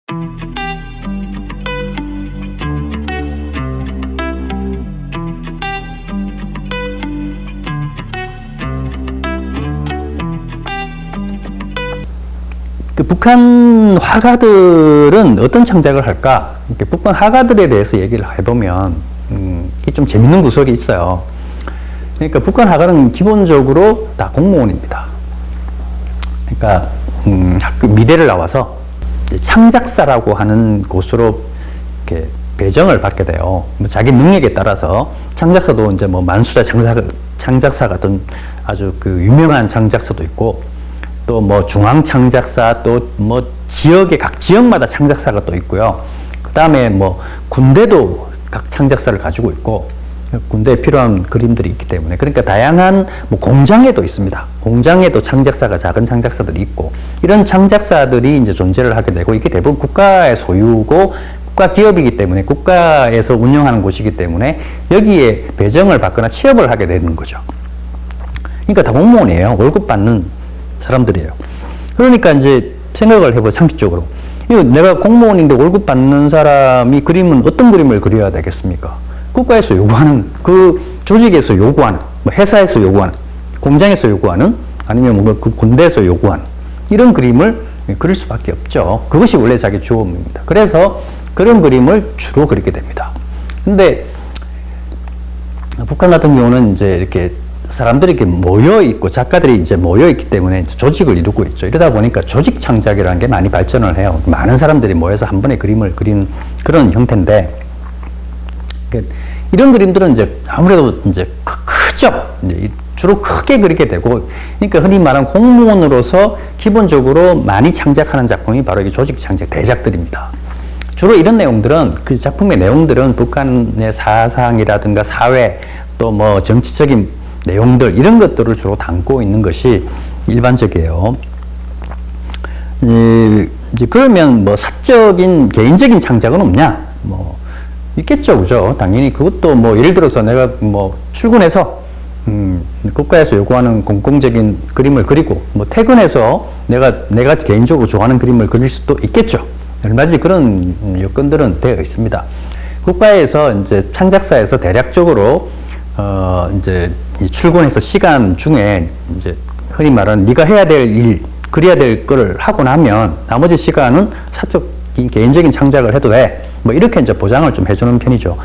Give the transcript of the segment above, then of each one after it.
북한 화가들은 어떤 창작을 할까? 북한 화가들에 대해서 얘기를 해보면 이게 좀 재밌는 구석이 있어요. 그러니까 북한 화가는 기본적으로 다 공무원입니다. 그러니까 학교 미대를 나와서 창작사라고 하는 곳으로 이렇게 배정을 받게 돼요. 자기 능력에 따라서 창작사도 이제 뭐 만수자 창작사 같은 아주 그 유명한 창작사도 있고, 또 뭐 중앙 창작사, 또 뭐 지역의 각 지역마다 창작사가 또 있고요. 그 다음에 뭐 군대도 각 창작사를 가지고 있고, 군대에 필요한 그림들이 있기 때문에, 그러니까 다양한 뭐 공장에도 있습니다. 공장에도 창작사가, 작은 창작사들이 있고, 이런 창작사들이 이제 존재를 하게 되고, 이게 대부분 국가의 소유고 국가 기업이기 때문에, 국가에서 운영하는 곳이기 때문에 여기에 배정을 받거나 취업을 하게 되는 거죠. 그러니까 다 공무원이에요. 월급 받는 사람들이에요. 그러니까 이제 생각을 해보세요. 상식적으로. 이거 내가 공무원인데 월급 받는 사람이 그림은 어떤 그림을 그려야 되겠습니까? 국가에서 요구하는, 그 조직에서 요구하는, 뭐 회사에서 요구하는, 공장에서 요구하는, 아니면 뭐 그 군대에서 요구하는 이런 그림을 그릴 수밖에 없죠. 그것이 원래 자기 주업입니다. 그래서 그런 그림을 주로 그리게 됩니다. 근데 북한 같은 경우는 이제 이렇게 사람들이 이렇게 모여 있고, 작가들이 이제 모여 있기 때문에 조직을 이루고 있죠. 이러다 보니까 조직 창작이라는 게 많이 발전을 해요. 많은 사람들이 모여서 한 번에 그림을 그리는 그런 형태인데, 이런 그림들은 이제 아무래도 이제 크죠. 이제 주로 크게 그리게 되고, 그러니까 흔히 말하는 공무원으로서 기본적으로 많이 창작하는 작품이 바로 이 조직 창작 대작들입니다. 주로 이런 내용들은, 그 작품의 내용들은 북한의 사상이라든가 사회, 또 뭐 정치적인 내용들, 이런 것들을 주로 담고 있는 것이 일반적이에요. 이제 그러면 뭐 사적인, 개인적인 창작은 없냐? 뭐 있겠죠, 그죠? 당연히 그것도 뭐 예를 들어서 내가 뭐 출근해서 국가에서 요구하는 공공적인 그림을 그리고, 뭐 퇴근해서 내가 개인적으로 좋아하는 그림을 그릴 수도 있겠죠. 얼마든지 그런 여건들은 되어 있습니다. 국가에서 이제 창작사에서 대략적으로 이제 출근해서 시간 중에 이제 흔히 말하는 네가 해야 될 일, 그려야 될 거를 하고 나면 나머지 시간은 사적인 개인적인 창작을 해도 돼. 뭐 이렇게 이제 보장을 좀 해주는 편이죠.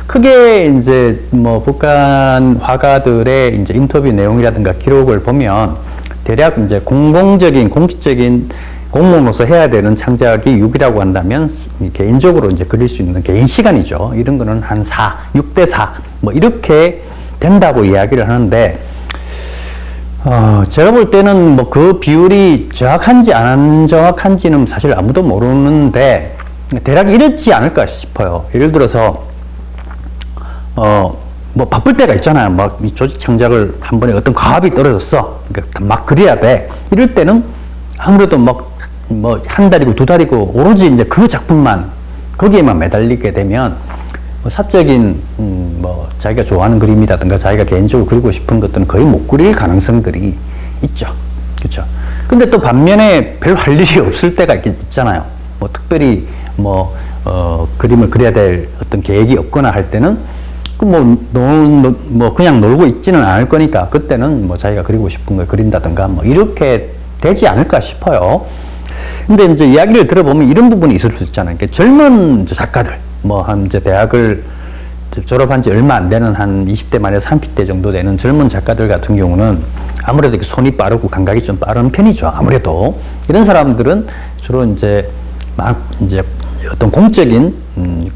크게 이제 뭐 북한 화가들의 이제 인터뷰 내용이라든가 기록을 보면 대략 이제 공식적인 공무원으로서 해야 되는 창작이 6이라고 한다면 개인적으로 이제 그릴 수 있는 개인 시간이죠. 이런 거는 한 6대 4 뭐 이렇게 된다고 이야기를 하는데, 제가 볼 때는 뭐 그 비율이 정확한지 안 정확한지는 사실 아무도 모르는데 대략 이렇지 않을까 싶어요. 예를 들어서 뭐 바쁠 때가 있잖아요. 막 이 조직 창작을 한 번에 어떤 과업이 떨어졌어. 그러니까 막 그려야 돼. 이럴 때는 아무래도 뭐 한 달이고 두 달이고 오로지 이제 그 작품만 거기에만 매달리게 되면 뭐 사적인 뭐 자기가 좋아하는 그림이라든가 자기가 개인적으로 그리고 싶은 것들은 거의 못 그릴 가능성들이 있죠. 그렇죠. 근데 또 반면에 별 할 일이 없을 때가 있잖아요. 뭐 특별히 뭐 그림을 그려야 될 어떤 계획이 없거나 할 때는 뭐 그냥 놀고 있지는 않을 거니까 그때는 뭐 자기가 그리고 싶은 걸 그린다든가 뭐 이렇게 되지 않을까 싶어요. 근데 이제 이야기를 들어보면 이런 부분이 있을 수 있잖아요. 젊은 작가들, 뭐 한 이제 대학을 졸업한 지 얼마 안 되는 한 20대 말에서 30대 정도 되는 젊은 작가들 같은 경우는 아무래도 손이 빠르고 감각이 좀 빠른 편이죠. 아무래도 이런 사람들은 주로 이제 어떤 공적인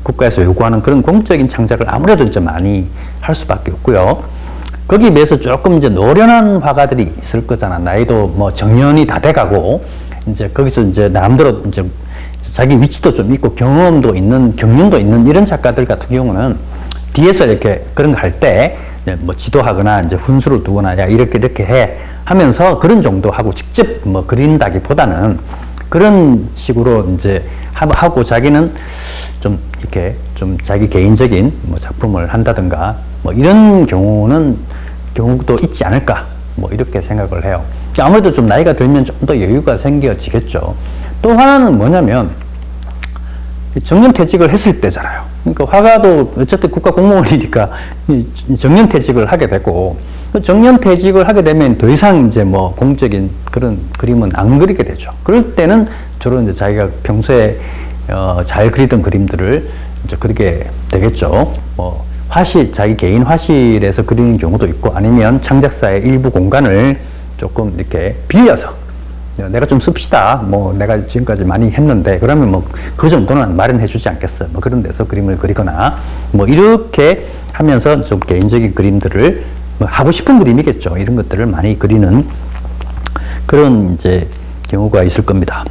국가에서 요구하는 그런 공적인 창작을 아무래도 이제 많이 할 수밖에 없고요. 거기에 비해서 조금 이제 노련한 화가들이 있을 거잖아. 나이도 뭐 정년이 다 돼가고 이제 거기서 이제 나름대로 이제 자기 위치도 좀 있고 경험도 있는, 경륜도 있는 이런 작가들 같은 경우는 뒤에서 이렇게 그런 거 할 때 뭐 지도하거나 이제 훈수를 두거나 야 이렇게 해 하면서 그런 정도 하고 직접 뭐 그린다기보다는 그런 식으로 이제 하고 자기는 좀 이렇게 좀 자기 개인적인 뭐 작품을 한다든가 뭐 이런 경우도 있지 않을까 뭐 이렇게 생각을 해요. 아무래도 좀 나이가 들면 좀 더 여유가 생겨지겠죠. 또 하나는 뭐냐면 정년퇴직을 했을 때잖아요. 그러니까 화가도 어쨌든 국가 공무원이니까 정년퇴직을 하게 되고, 정년퇴직을 하게 되면 더 이상 이제 뭐 공적인 그런 그림은 안 그리게 되죠. 그럴 때는 주로 이제 자기가 평소에 잘 그리던 그림들을 이제 그리게 되겠죠. 뭐 자기 개인 화실에서 그리는 경우도 있고, 아니면 창작사의 일부 공간을 조금 이렇게 빌려서 내가 좀 씁시다. 뭐 내가 지금까지 많이 했는데 그러면 뭐 그 정도는 마련해 주지 않겠어. 뭐 그런 데서 그림을 그리거나 뭐 이렇게 하면서 좀 개인적인 그림들을 뭐 하고 싶은 그림이겠죠. 이런 것들을 많이 그리는 그런 이제 경우가 있을 겁니다.